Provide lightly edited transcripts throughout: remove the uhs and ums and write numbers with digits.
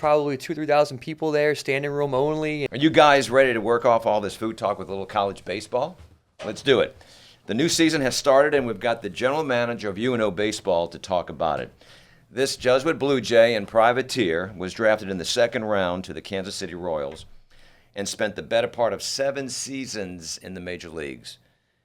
probably 2,000 or 3,000 people there, standing room only. Are you guys ready to work off all this food talk with a little college baseball? Let's do it. The new season has started, and we've got the general manager of UNO Baseball to talk about it. This Jesuit Blue Jay and privateer was drafted in the second round to the Kansas City Royals and spent the better part of 7 seasons in the major leagues.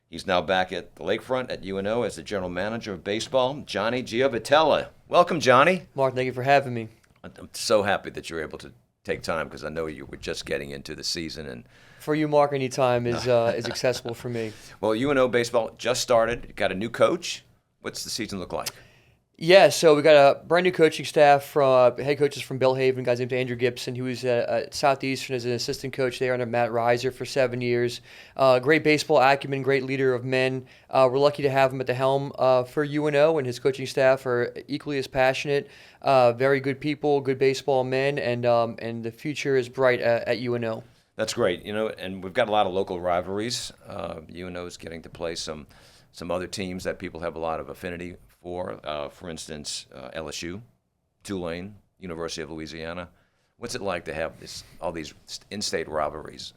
He's now back at the Lakefront at UNO as the general manager of baseball, Johnny Giavotella. Welcome, Johnny. Mark, thank you for having me. I'm so happy that you're able to take time because I know you were just getting into the season. And for you, Mark, any time is accessible for me. Well, UNO baseball just started. Got a new coach. What's the season look like? Yeah, so we got a brand new coaching staff from head coaches from Bellhaven, guys named Andrew Gibson, who was at Southeastern as an assistant coach there under Matt Reiser for 7 years. Great baseball acumen, great leader of men. We're lucky to have him at the helm for UNO, and his coaching staff are equally as passionate. Very good people, good baseball men, and the future is bright at UNO. That's great, and we've got a lot of local rivalries. UNO is getting to play some other teams that people have a lot of affinity for instance, LSU, Tulane, University of Louisiana. What's it like to have all these in-state rivalries?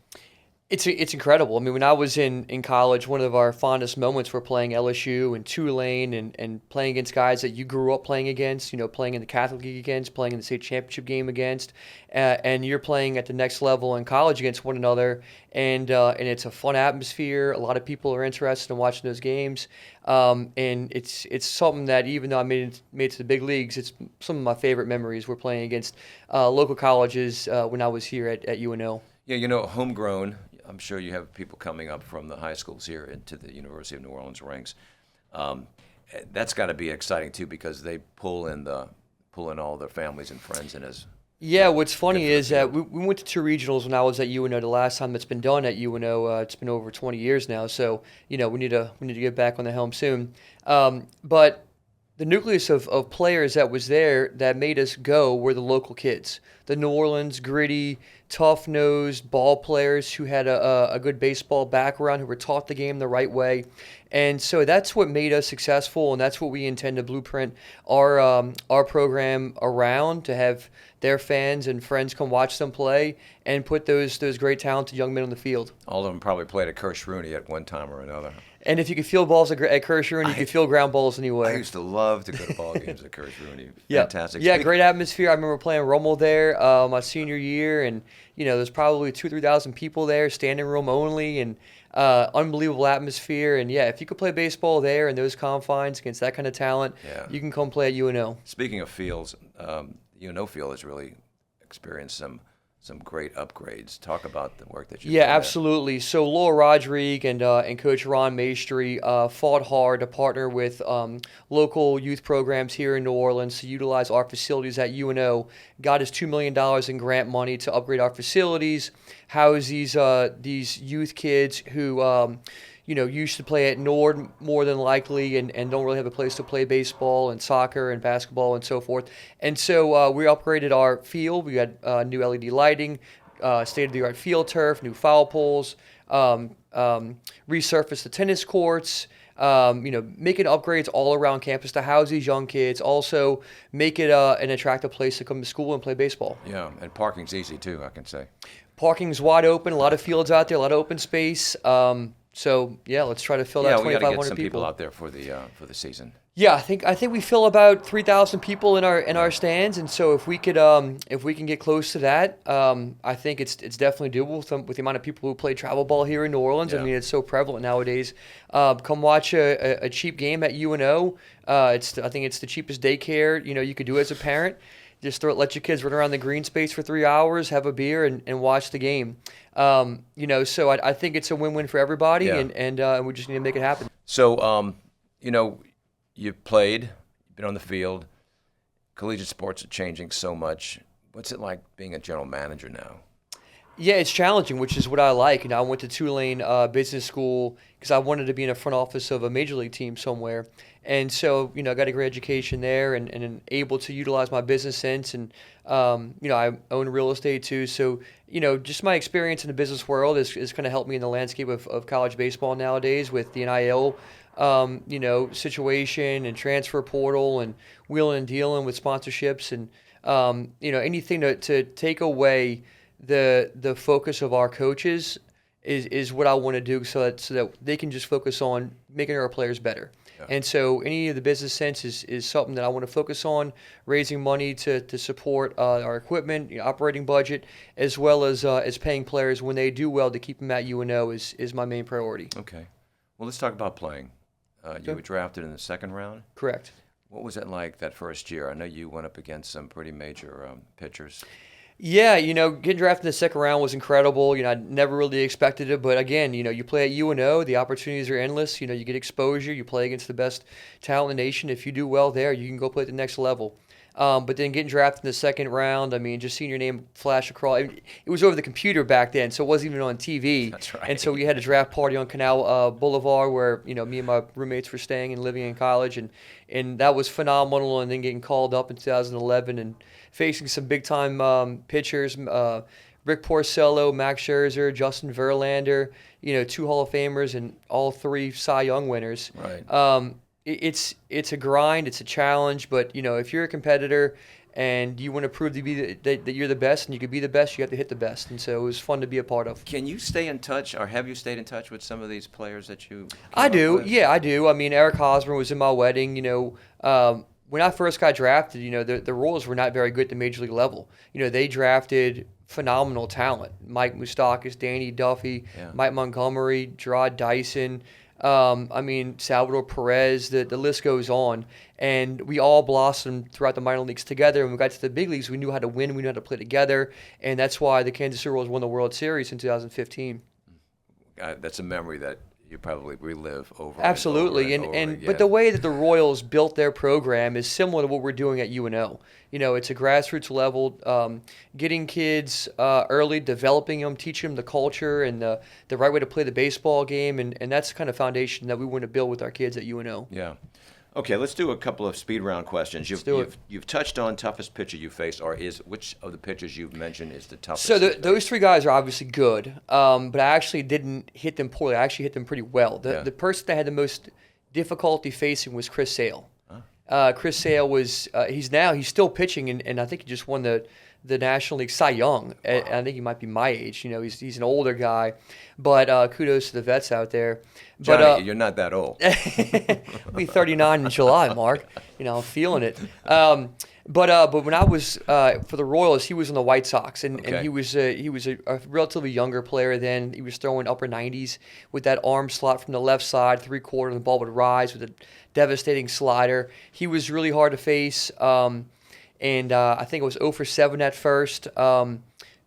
It's incredible. I mean, when I was in college, one of our fondest moments were playing LSU and Tulane and playing against guys that you grew up playing against, playing in the Catholic League against, playing in the state championship game against, and you're playing at the next level in college against one another, and it's a fun atmosphere. A lot of people are interested in watching those games, and it's something that even though I made it to the big leagues, it's some of my favorite memories. We're playing against local colleges when I was here at UNO. Yeah, homegrown. I'm sure you have people coming up from the high schools here into the University of New Orleans ranks. That's got to be exciting too because they pull in all their families and friends in as. Yeah, what's funny is that we went to 2 regionals when I was at UNO. The last time it's been done at UNO, it's been over 20 years now. So we need to get back on the helm soon. But the nucleus of players that was there that made us go were the local kids. The New Orleans gritty, tough-nosed ball players who had a good baseball background, who were taught the game the right way. And so that's what made us successful, and that's what we intend to blueprint our program around, to have their fans and friends come watch them play and put those great talented young men on the field. All of them probably played at Kirsch Rooney at one time or another. And if you could feel balls at Kirsch Rooney, you could feel ground balls anywhere. I used to love to go to ball games at Kirsch Rooney. Yeah. Fantastic. Yeah, great atmosphere. I remember playing Rommel there my senior year, and there's probably 2,000 or 3,000 people there, standing room only, and unbelievable atmosphere. And yeah, if you could play baseball there in those confines against that kind of talent, you can come play at UNO. Speaking of fields, UNO field has really experienced some great upgrades. Talk about the work that you've done. Yeah, absolutely. So Laura Rodrigue and Coach Ron Maestri fought hard to partner with local youth programs here in New Orleans to utilize our facilities at UNO. Got us $2 million in grant money to upgrade our facilities, house these youth kids who used to play at Nord more than likely and don't really have a place to play baseball and soccer and basketball and so forth. And so we upgraded our field. We got new LED lighting, state-of-the-art field turf, new foul poles, resurfaced the tennis courts, making upgrades all around campus to house these young kids. Also make it an attractive place to come to school and play baseball. Yeah, and parking's easy too, I can say. Parking's wide open, a lot of fields out there, a lot of open space. So yeah, let's try to fill that 2,500 people. Yeah, we got to get some people out there for the season. Yeah, I think we fill about 3,000 people in our stands, and so if we can get close to that, I think it's definitely doable with the amount of people who play travel ball here in New Orleans. Yeah. I mean, it's so prevalent nowadays. Come watch a cheap game at UNO. I think it's the cheapest daycare you could do as a parent. Just let your kids run around the green space for 3 hours, have a beer, and watch the game. So I think it's a win-win for everybody, and we just need to make it happen. So, you've played, you've been on the field. Collegiate sports are changing so much. What's it like being a general manager now? Yeah, it's challenging, which is what I like. I went to Tulane Business School because I wanted to be in the front office of a major league team somewhere. And so, I got a great education there and able to utilize my business sense. And, I own real estate too. So, just my experience in the business world is kind of helped me in the landscape of college baseball nowadays with the NIL, situation and transfer portal and wheeling and dealing with sponsorships. And Anything to take away the focus of our coaches is what I want to do so that they can just focus on making our players better. Yeah. And so any of the business sense is something that I want to focus on, raising money to support our equipment, operating budget, as well as paying players when they do well to keep them at UNO is my main priority. Okay. Well, let's talk about playing. You were drafted in the second round? Correct. What was it like that first year? I know you went up against some pretty major pitchers. Yeah, getting drafted in the second round was incredible. I never really expected it, but again, you play at UNO, the opportunities are endless. You get exposure, you play against the best talent in the nation. If you do well there, you can go play at the next level. But then getting drafted in the second round, just seeing your name flash across. It was over the computer back then, so it wasn't even on TV. That's right. And so we had a draft party on Canal Boulevard where, me and my roommates were staying and living in college, and that was phenomenal. And then getting called up in 2011 and facing some big-time pitchers, Rick Porcello, Max Scherzer, Justin Verlander, 2 Hall of Famers and all 3 Cy Young winners. Right. It's a grind, it's a challenge, but if you're a competitor and you want to prove that you're the best and you can be the best, you have to hit the best. And so it was fun to be a part of. Can you stay in touch, or have you stayed in touch with some of these players that you? I do, yeah, I do. Eric Hosmer was in my wedding. When I first got drafted, the Royals were not very good at the major league level. They drafted phenomenal talent: Mike Moustakas, Danny Duffy, Mike Montgomery, Gerard Dyson. Salvador Perez, the list goes on. And we all blossomed throughout the minor leagues together. And when we got to the big leagues, we knew how to win, we knew how to play together. And that's why the Kansas City Royals won the World Series in 2015. That's a memory that you probably relive over. Absolutely. And over. But the way that the Royals built their program is similar to what we're doing at UNO. It's a grassroots level, getting kids early, developing them, teaching them the culture and the right way to play the baseball game, and that's the kind of foundation that we want to build with our kids at UNO. Yeah. Okay, let's do a couple of speed round questions. You've touched on toughest pitcher you faced, or which of the pitchers you've mentioned is the toughest? So those 3 guys are obviously good, but I actually didn't hit them poorly. I actually hit them pretty well. The person that had the most difficulty facing was Chris Sale. Chris Sale was he's still pitching, and I think he just won the National League Cy Young. Wow. I think he might be my age. He's an older guy, but kudos to the vets out there. Johnny, you're not that old. I'll be 39 in July, Mark. I'm feeling it. But when I was for the Royals, he was on the White Sox, and he was a relatively younger player then. He was throwing upper 90s with that arm slot from the left side, 3/4, and the ball would rise with a devastating slider. He was really hard to face, and I think it was 0 for 7 at first.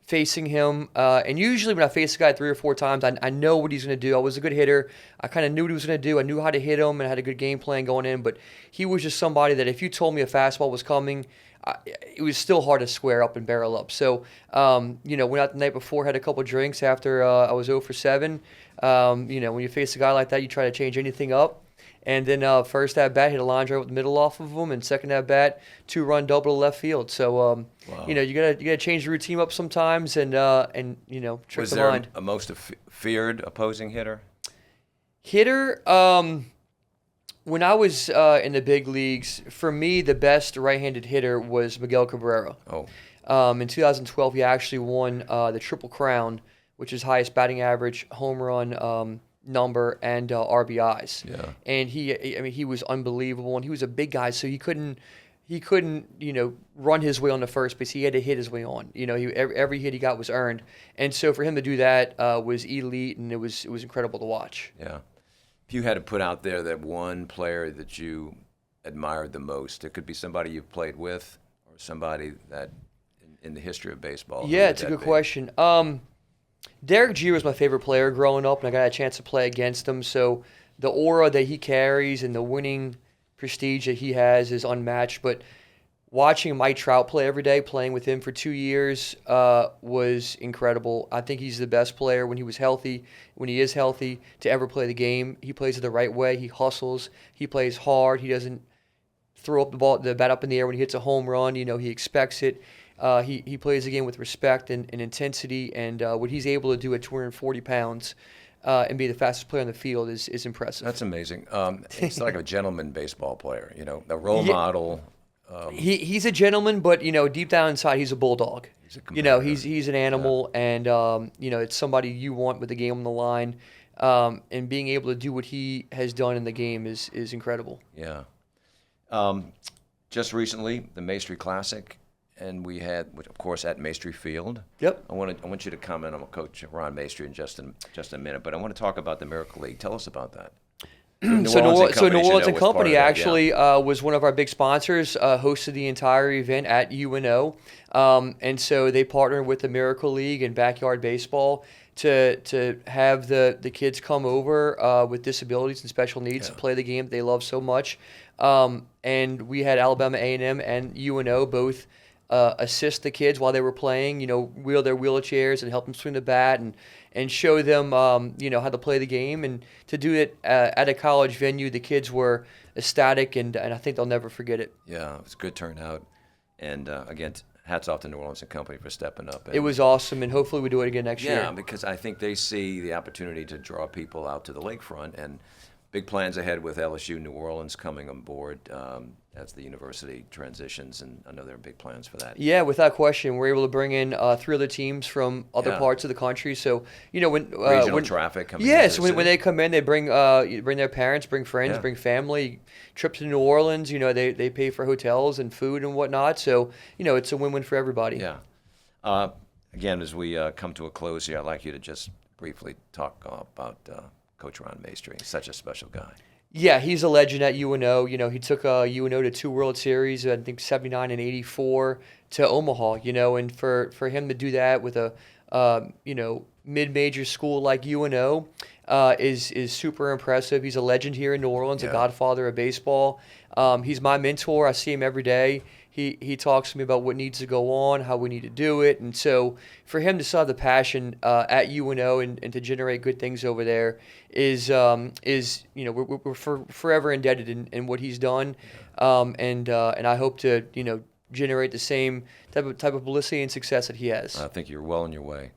Facing him, and usually when I face a guy 3 or 4 times, I know what he's going to do. I was a good hitter. I kind of knew what he was going to do. I knew how to hit him and had a good game plan going in, but he was just somebody that if you told me a fastball was coming, it was still hard to square up and barrel up. So, went out the night before, had a couple drinks after I was 0 for 7. When you face a guy like that, you try to change anything up. And then first at bat, hit a line drive with the middle off of him, and second at bat, 2-run double to left field. So wow. You gotta change the routine up sometimes, and trick the mind. Was there a most feared opposing hitter? When I was in the big leagues, for me, the best right-handed hitter was Miguel Cabrera. Oh. In 2012, he actually won the Triple Crown, which is highest batting average, home run number, and RBIs. Yeah. And he was unbelievable, and he was a big guy, so he couldn't run his way on the first base. He had to hit his way on. Every hit he got was earned, and so for him to do that was elite, and it was incredible to watch. Yeah. If you had to put out there that one player that you admired the most, it could be somebody you've played with or somebody that in the history of baseball. Yeah, it's a good question. Derek Jeter was my favorite player growing up, and I got a chance to play against him. So the aura that he carries and the winning prestige that he has is unmatched. But watching Mike Trout play every day, playing with him for 2 years, was incredible. I think he's the best player when he was healthy, when he is healthy, to ever play the game. He plays it the right way. He hustles. He plays hard. He doesn't throw up the bat up in the air when he hits a home run. He expects it. He plays the game with respect and intensity, and what he's able to do at 240 pounds and be the fastest player on the field is impressive. That's amazing. It's like a gentleman baseball player, a role model. He's a gentleman, but deep down inside, he's a bulldog. He's a competitor. He's an animal, and it's somebody you want with the game on the line, and being able to do what he has done in the game is incredible. Yeah. Just recently, the Maestri Classic, and we had, of course, at Maestri Field. Yep. I want you to comment on Coach Ron Maestri in just a minute, but I want to talk about the Miracle League. Tell us about that. New Orleans and Company actually was one of our big sponsors, hosted the entire event at UNO, and so they partnered with the Miracle League and Backyard Baseball to have the kids come over with disabilities and special needs to play the game they love so much. And we had Alabama A&M and UNO both assist the kids while they were playing, wheel their wheelchairs and help them swing the bat and show them, how to play the game. And to do it at a college venue, the kids were ecstatic, and I think they'll never forget it. Yeah, it was a good turnout. And, again, hats off to New Orleans and Company for stepping up. It was awesome, and hopefully we do it again next year. Yeah, because I think they see the opportunity to draw people out to the lakefront, and big plans ahead with LSU New Orleans coming on board as the university transitions, and I know there are big plans for that. Yeah, without question. We're able to bring in 3 other teams from other parts of the country. So, when regional traffic coming yes, when they come in, they bring their parents, bring friends, bring family. Trips to New Orleans, they pay for hotels and food and whatnot. So, it's a win-win for everybody. Yeah. Again, as we come to a close here, I'd like you to just briefly talk about Coach Ron Maestri. He's such a special guy. Yeah, he's a legend at UNO. He took UNO to 2 World Series, I think 79 and 84 to Omaha, and for him to do that with a, mid-major school like UNO is super impressive. He's a legend here in New Orleans, a godfather of baseball. He's my mentor. I see him every day. He talks to me about what needs to go on, how we need to do it. And so for him to still have the passion at UNO and to generate good things over there is we're forever indebted in what he's done. And I hope to, generate the same type of publicity and success that he has. I think you're well on your way.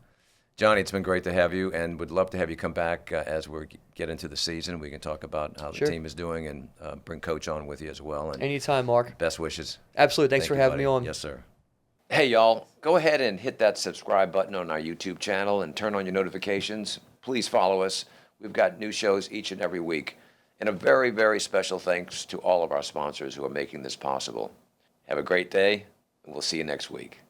Johnny, it's been great to have you, and would love to have you come back as we get into the season. We can talk about how the team is doing and bring Coach on with you as well. And anytime, Mark. Best wishes. Absolutely. Thanks for having me on. Yes, sir. Hey, y'all. Go ahead and hit that subscribe button on our YouTube channel and turn on your notifications. Please follow us. We've got new shows each and every week. And a very, very special thanks to all of our sponsors who are making this possible. Have a great day, and we'll see you next week.